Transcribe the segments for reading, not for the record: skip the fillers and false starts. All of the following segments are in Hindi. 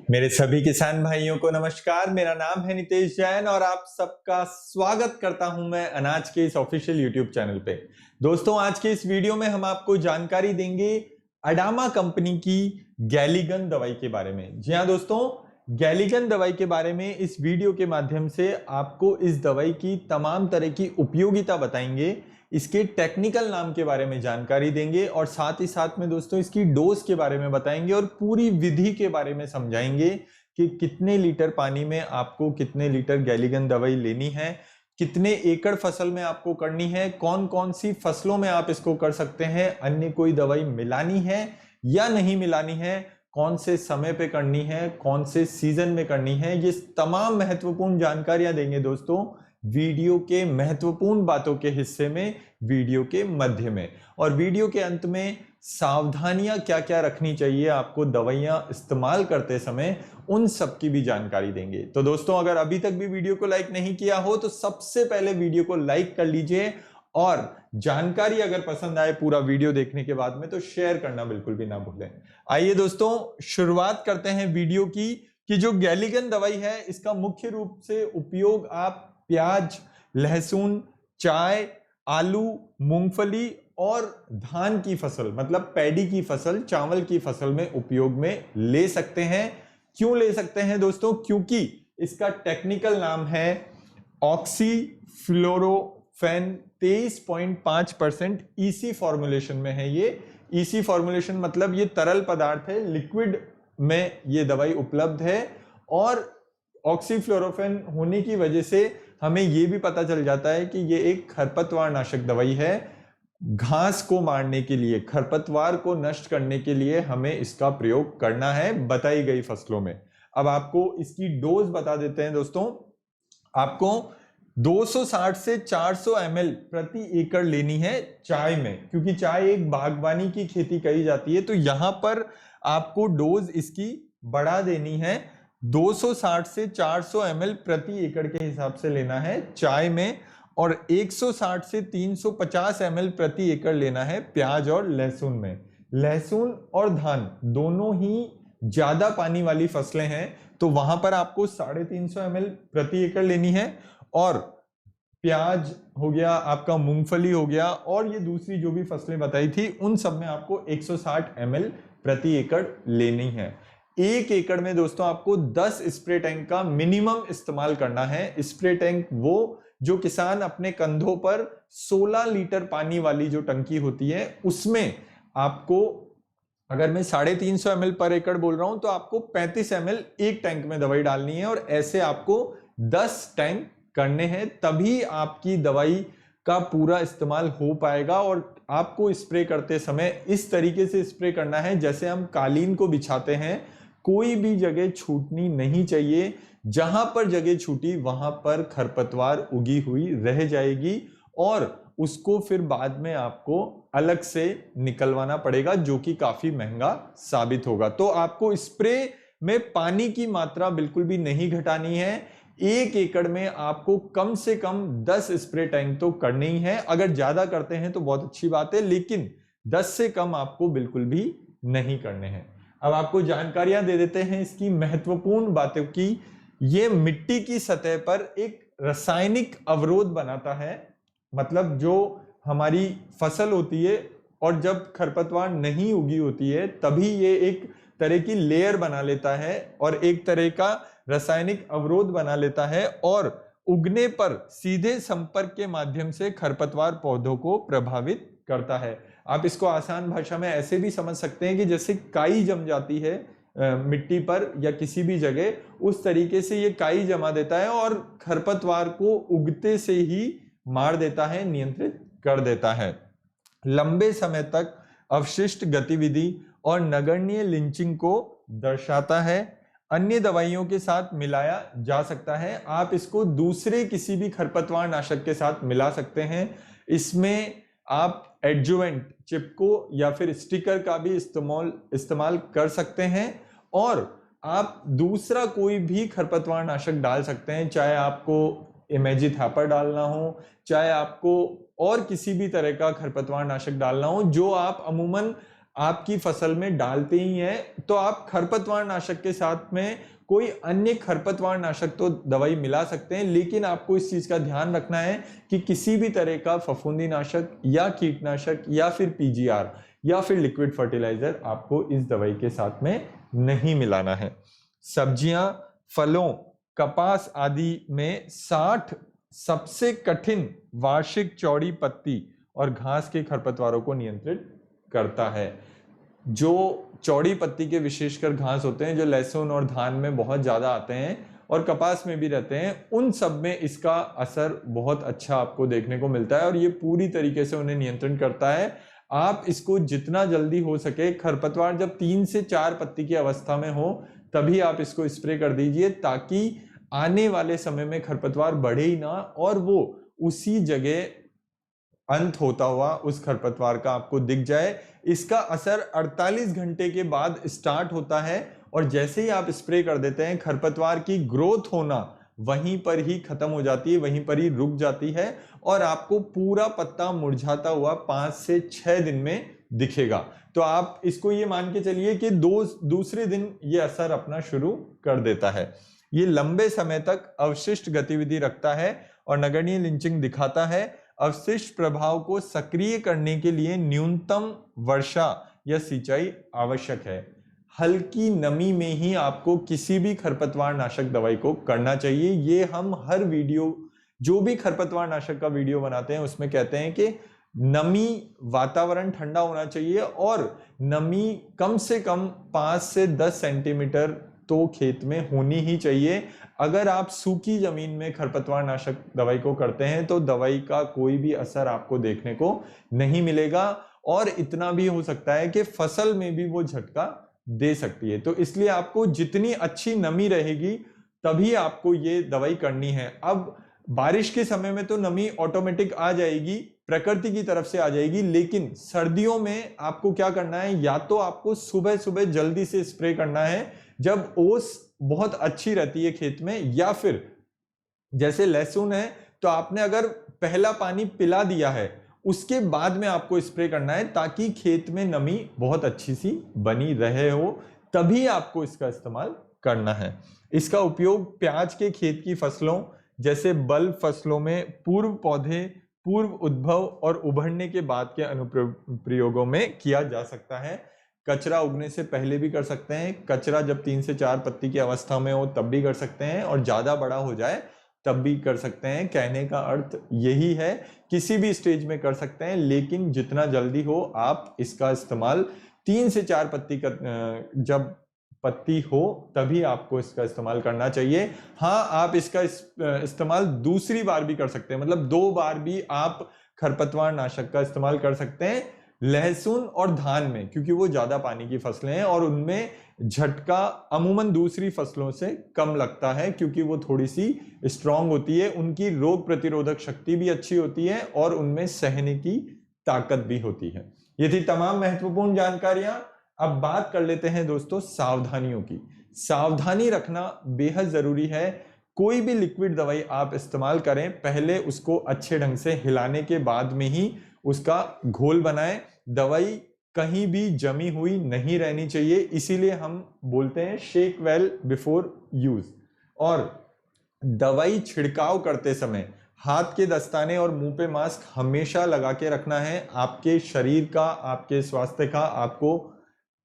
मेरे सभी किसान भाइयों को नमस्कार। मेरा नाम है नितेश जैन और आप सबका स्वागत करता हूं मैं अनाज के इस ऑफिशियल यूट्यूब चैनल पे। दोस्तों, आज के इस वीडियो में हम आपको जानकारी देंगे अडामा कंपनी की गैलीगन दवाई के बारे में। जी हां दोस्तों, गैलीगन दवाई के बारे में इस वीडियो के माध्यम से आपको इस दवाई की तमाम तरह की उपयोगिता बताएंगे, इसके टेक्निकल नाम के बारे में जानकारी देंगे और साथ ही साथ में दोस्तों इसकी डोज के बारे में बताएंगे और पूरी विधि के बारे में समझाएंगे कि कितने लीटर पानी में आपको कितने लीटर गैलीगन दवाई लेनी है, कितने एकड़ फसल में आपको करनी है, कौन कौन सी फसलों में आप इसको कर सकते हैं, अन्य कोई दवाई मिलानी है या नहीं मिलानी है, कौन से समय पे करनी है, कौन से सीजन में करनी है, ये तमाम महत्वपूर्ण जानकारियां देंगे दोस्तों वीडियो के महत्वपूर्ण बातों के हिस्से में, वीडियो के मध्य में। और वीडियो के अंत में सावधानियां क्या क्या रखनी चाहिए आपको दवाइयां इस्तेमाल करते समय, उन सब की भी जानकारी देंगे। तो दोस्तों, अगर अभी तक भी वीडियो को लाइक नहीं किया हो तो सबसे पहले वीडियो को लाइक कर लीजिए और जानकारी अगर पसंद आए पूरा वीडियो देखने के बाद में तो शेयर करना बिल्कुल भी ना भूलें। आइए दोस्तों, शुरुआत करते हैं वीडियो की कि जो गैलीगन दवाई है इसका मुख्य रूप से उपयोग आप प्याज, लहसुन, चाय, आलू, मूंगफली और धान की फसल मतलब पैडी की फसल, चावल की फसल में उपयोग में ले सकते हैं। क्यों ले सकते हैं दोस्तों? क्योंकि इसका टेक्निकल नाम है ऑक्सीफ्लोरोफेन। 23.5% ईसी फॉर्मुलेशन में है ये। ईसी फॉर्मुलेशन मतलब ये तरल पदार्थ है, लिक्विड में ये दवाई उपलब्ध है और ऑक्सीफ्लोरोफेन होने की वजह से हमें यह भी पता चल जाता है कि यह एक खरपतवार नाशक दवाई है। घास को मारने के लिए, खरपतवार को नष्ट करने के लिए हमें इसका प्रयोग करना है बताई गई फसलों में। अब आपको इसकी डोज बता देते हैं दोस्तों। आपको 260 से 400 ml प्रति एकड़ लेनी है चाय में, क्योंकि चाय एक बागवानी की खेती कही जाती है, तो यहां पर आपको डोज इसकी बढ़ा देनी है। 260 से 400 ml प्रति एकड़ के हिसाब से लेना है चाय में और 160 से 350 ml प्रति एकड़ लेना है प्याज और लहसुन में। लहसुन और धान दोनों ही ज्यादा पानी वाली फसलें हैं, तो वहां पर आपको 350 ml प्रति एकड़ लेनी है और प्याज हो गया, आपका मूंगफली हो गया और ये दूसरी जो भी फसलें बताई थी उन सब में आपको 160 ml प्रति एकड़ लेनी है। एक एकड़ में दोस्तों आपको 10 स्प्रे टैंक का मिनिमम इस्तेमाल करना है। स्प्रे टैंक वो जो किसान अपने कंधों पर 16 लीटर पानी वाली जो टंकी होती है उसमें आपको, अगर मैं 350 ml पर एकड़ बोल रहा हूं तो आपको 35 ml एक टैंक में दवाई डालनी है और ऐसे आपको 10 टैंक करने हैं, तभी आपकी दवाई का पूरा इस्तेमाल हो पाएगा। और आपको स्प्रे करते समय इस तरीके से स्प्रे करना है जैसे हम कालीन को बिछाते हैं, कोई भी जगह छूटनी नहीं चाहिए। जहां पर जगह छूटी वहां पर खरपतवार उगी हुई रह जाएगी और उसको फिर बाद में आपको अलग से निकलवाना पड़ेगा, जो कि काफी महंगा साबित होगा। तो आपको स्प्रे में पानी की मात्रा बिल्कुल भी नहीं घटानी है। एक एकड़ में आपको कम से कम 10 स्प्रे टैंक तो करने ही है। अगर ज्यादा करते हैं तो बहुत अच्छी बात है, लेकिन 10 से कम आपको बिल्कुल भी नहीं करने हैं। अब आपको जानकारियां दे देते हैं इसकी महत्वपूर्ण बातों की। ये मिट्टी की सतह पर एक रासायनिक अवरोध बनाता है, मतलब जो हमारी फसल होती है और जब खरपतवार नहीं उगी होती है तभी ये एक तरह की लेयर बना लेता है और एक तरह का रासायनिक अवरोध बना लेता है और उगने पर सीधे संपर्क के माध्यम से खरपतवार पौधों को प्रभावित करता है। आप इसको आसान भाषा में ऐसे भी समझ सकते हैं कि जैसे काई जम जाती है मिट्टी पर या किसी भी जगह, उस तरीके से ये काई जमा देता है और खरपतवार को उगते से ही मार देता है, नियंत्रित कर देता है। लंबे समय तक अवशिष्ट गतिविधि और नगण्य लिंचिंग को दर्शाता है। अन्य दवाइयों के साथ मिलाया जा सकता है। आप इसको दूसरे किसी भी खरपतवार नाशक के साथ मिला सकते हैं। इसमें आप एडजुवेंट, चिपको या फिर स्टिकर का भी इस्तेमाल कर सकते हैं और आप दूसरा कोई भी खरपतवार नाशक डाल सकते हैं, चाहे आपको इमेजिथैपर डालना हो, चाहे आपको और किसी भी तरह का खरपतवार नाशक डालना हो, जो आप अमूमन आपकी फसल में डालते ही हैं तो आप खरपतवार नाशक के साथ में कोई अन्य खरपतवार नाशक तो दवाई मिला सकते हैं, लेकिन आपको इस चीज का ध्यान रखना है कि किसी भी तरह का फफूंदी नाशक या कीटनाशक या फिर पीजीआर या फिर लिक्विड फर्टिलाइजर आपको इस दवाई के साथ में नहीं मिलाना है। सब्जियां, फलों, कपास आदि में 60 सबसे कठिन वार्षिक चौड़ी पत्ती और घास के खरपतवारों को नियंत्रित करता है। जो चौड़ी पत्ती के विशेषकर घास होते हैं, जो लहसुन और धान में बहुत ज्यादा आते हैं और कपास में भी रहते हैं, उन सब में इसका असर बहुत अच्छा आपको देखने को मिलता है और ये पूरी तरीके से उन्हें नियंत्रण करता है। आप इसको जितना जल्दी हो सके, खरपतवार जब 3 से 4 पत्ती की अवस्था में हो तभी आप इसको स्प्रे कर दीजिए, ताकि आने वाले समय में खरपतवार बढ़े ही ना और वो उसी जगह अंत होता हुआ उस खरपतवार का आपको दिख जाए। इसका असर 48 घंटे के बाद स्टार्ट होता है और जैसे ही आप स्प्रे कर देते हैं, खरपतवार की ग्रोथ होना वहीं पर ही खत्म हो जाती है, वहीं पर ही रुक जाती है और आपको पूरा पत्ता मुरझाता हुआ 5 से 6 दिन में दिखेगा। तो आप इसको ये मान के चलिए कि दूसरे दिन ये असर अपना शुरू कर देता है। ये लंबे समय तक अवशिष्ट गतिविधि रखता है और नगण्य लिंचिंग दिखाता है। अवशिष्ट प्रभाव को सक्रिय करने के लिए न्यूनतम वर्षा या सिंचाई आवश्यक है। हल्की नमी में ही आपको किसी भी खरपतवार नाशक दवाई को करना चाहिए। ये हम हर वीडियो, जो भी खरपतवार नाशक का वीडियो बनाते हैं उसमें कहते हैं कि नमी, वातावरण ठंडा होना चाहिए और नमी कम से कम 5 से 10 सेंटीमीटर तो खेत में होनी ही चाहिए। अगर आप सूखी जमीन में खरपतवार नाशक दवाई को करते हैं तो दवाई का कोई भी असर आपको देखने को नहीं मिलेगा और इतना भी हो सकता है कि फसल में भी वो झटका दे सकती है। तो इसलिए आपको जितनी अच्छी नमी रहेगी तभी आपको ये दवाई करनी है। अब बारिश के समय में तो नमी ऑटोमेटिक आ जाएगी, प्रकृति की तरफ से आ जाएगी, लेकिन सर्दियों में आपको क्या करना है, या तो आपको सुबह सुबह जल्दी से स्प्रे करना है जब ओस बहुत अच्छी रहती है खेत में, या फिर जैसे लहसुन है तो आपने अगर पहला पानी पिला दिया है उसके बाद में आपको स्प्रे करना है ताकि खेत में नमी बहुत अच्छी सी बनी रहे हो, तभी आपको इसका इस्तेमाल करना है। इसका उपयोग प्याज के खेत की फसलों जैसे बल्ब फसलों में पूर्व पौधे, पूर्व उद्भव और उभरने के बाद के अनुप्रयोगों में किया जा सकता है। कचरा उगने से पहले भी कर सकते हैं, कचरा जब 3 से 4 पत्ती की अवस्था में हो तब भी कर सकते हैं और ज्यादा बड़ा हो जाए तब भी कर सकते हैं। कहने का अर्थ यही है, किसी भी स्टेज में कर सकते हैं, लेकिन जितना जल्दी हो आप इसका इस्तेमाल 3 से 4 पत्ती का जब पत्ती हो तभी आपको इसका इस्तेमाल करना चाहिए। हाँ, आप इसका इस्तेमाल दूसरी बार भी कर सकते हैं, मतलब 2 बार भी आप खरपतवार नाशक का इस्तेमाल कर सकते हैं लहसुन और धान में, क्योंकि वो ज्यादा पानी की फसलें हैं और उनमें झटका अमूमन दूसरी फसलों से कम लगता है क्योंकि वो थोड़ी सी स्ट्रांग होती है, उनकी रोग प्रतिरोधक शक्ति भी अच्छी होती है और उनमें सहने की ताकत भी होती है। ये थी तमाम महत्वपूर्ण जानकारियां। अब बात कर लेते हैं दोस्तों सावधानियों की। सावधानी रखना बेहद जरूरी है। कोई भी लिक्विड दवाई आप इस्तेमाल करें, पहले उसको अच्छे ढंग से हिलाने के बाद में ही उसका घोल बनाएं। दवाई कहीं भी जमी हुई नहीं रहनी चाहिए, इसीलिए हम बोलते हैं शेक वेल बिफोर यूज। और दवाई छिड़काव करते समय हाथ के दस्ताने और मुंह पे मास्क हमेशा लगा के रखना है। आपके शरीर का, आपके स्वास्थ्य का आपको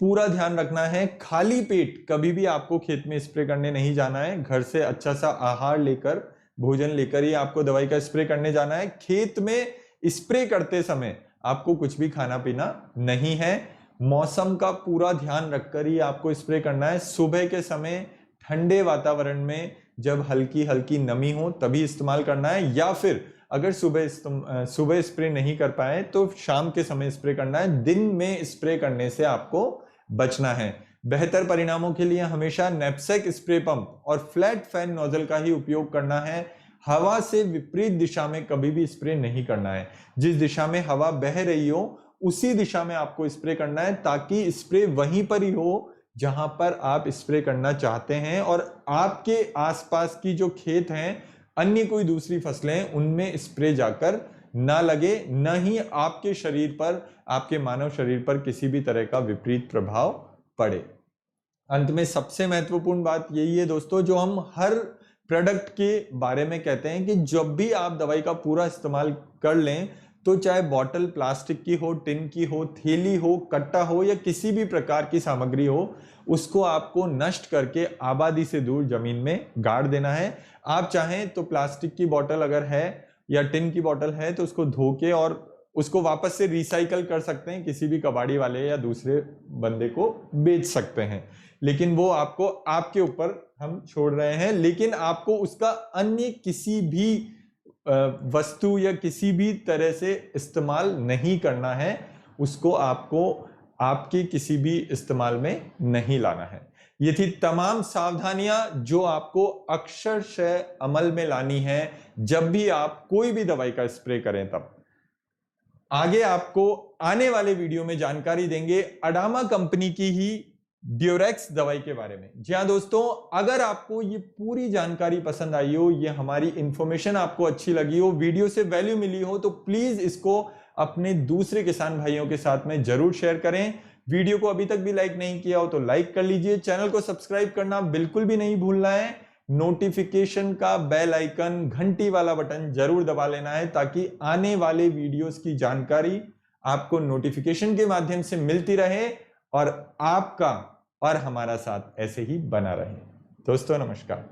पूरा ध्यान रखना है। खाली पेट कभी भी आपको खेत में स्प्रे करने नहीं जाना है। घर से अच्छा सा आहार लेकर, भोजन लेकर ही आपको दवाई का स्प्रे करने जाना है। खेत में स्प्रे करते समय आपको कुछ भी खाना पीना नहीं है। मौसम का पूरा ध्यान रखकर ही आपको स्प्रे करना है। सुबह के समय ठंडे वातावरण में जब हल्की हल्की नमी हो तभी इस्तेमाल करना है, या फिर अगर सुबह स्प्रे नहीं कर पाए तो शाम के समय स्प्रे करना है। दिन में स्प्रे करने से आपको बचना है। बेहतर परिणामों के लिए हमेशा नैपसेक स्प्रे पंप और फ्लैट फैन नोजल का ही उपयोग करना है। हवा से विपरीत दिशा में कभी भी स्प्रे नहीं करना है। जिस दिशा में हवा बह रही हो उसी दिशा में आपको स्प्रे करना है, ताकि स्प्रे वहीं पर ही हो जहां पर आप स्प्रे करना चाहते हैं और आपके आसपास की जो खेत हैं, अन्य कोई दूसरी फसलें, उनमें स्प्रे जाकर ना लगे, न ही आपके शरीर पर, आपके मानव शरीर पर किसी भी तरह का विपरीत प्रभाव पड़े। अंत में सबसे महत्वपूर्ण बात यही है दोस्तों, जो हम हर प्रोडक्ट के बारे में कहते हैं कि जब भी आप दवाई का पूरा इस्तेमाल कर लें, तो चाहे बॉटल प्लास्टिक की हो, टिन की हो, थैली हो, कट्टा हो या किसी भी प्रकार की सामग्री हो, उसको आपको नष्ट करके आबादी से दूर जमीन में गाड़ देना है। आप चाहें तो प्लास्टिक की बोतल अगर है या टिन की बोतल है तो उसको धो के और उसको वापस से रिसाइकल कर सकते हैं, किसी भी कबाड़ी वाले या दूसरे बंदे को बेच सकते हैं, लेकिन वो आपको, आपके ऊपर हम छोड़ रहे हैं। लेकिन आपको उसका अन्य किसी भी वस्तु या किसी भी तरह से इस्तेमाल नहीं करना है, उसको आपको आपके किसी भी इस्तेमाल में नहीं लाना है। ये थी तमाम सावधानियां जो आपको अक्षरशः अमल में लानी है जब भी आप कोई भी दवाई का स्प्रे करें। तब आगे आपको आने वाले वीडियो में जानकारी देंगे अडामा कंपनी की ही ड्यूरेक्स दवाई के बारे में। जी हाँ दोस्तों, अगर आपको ये पूरी जानकारी पसंद आई हो, ये हमारी इंफॉर्मेशन आपको अच्छी लगी हो, वीडियो से वैल्यू मिली हो, तो प्लीज इसको अपने दूसरे किसान भाइयों के साथ में जरूर शेयर करें। वीडियो को अभी तक भी लाइक नहीं किया हो तो लाइक कर लीजिए। चैनल को सब्सक्राइब करना बिल्कुल भी नहीं भूलना है। नोटिफिकेशन का बेल आइकन, घंटी वाला बटन जरूर दबा लेना है, ताकि आने वाले वीडियोस की जानकारी आपको नोटिफिकेशन के माध्यम से मिलती रहे और आपका और हमारा साथ ऐसे ही बना रहे। दोस्तों नमस्कार।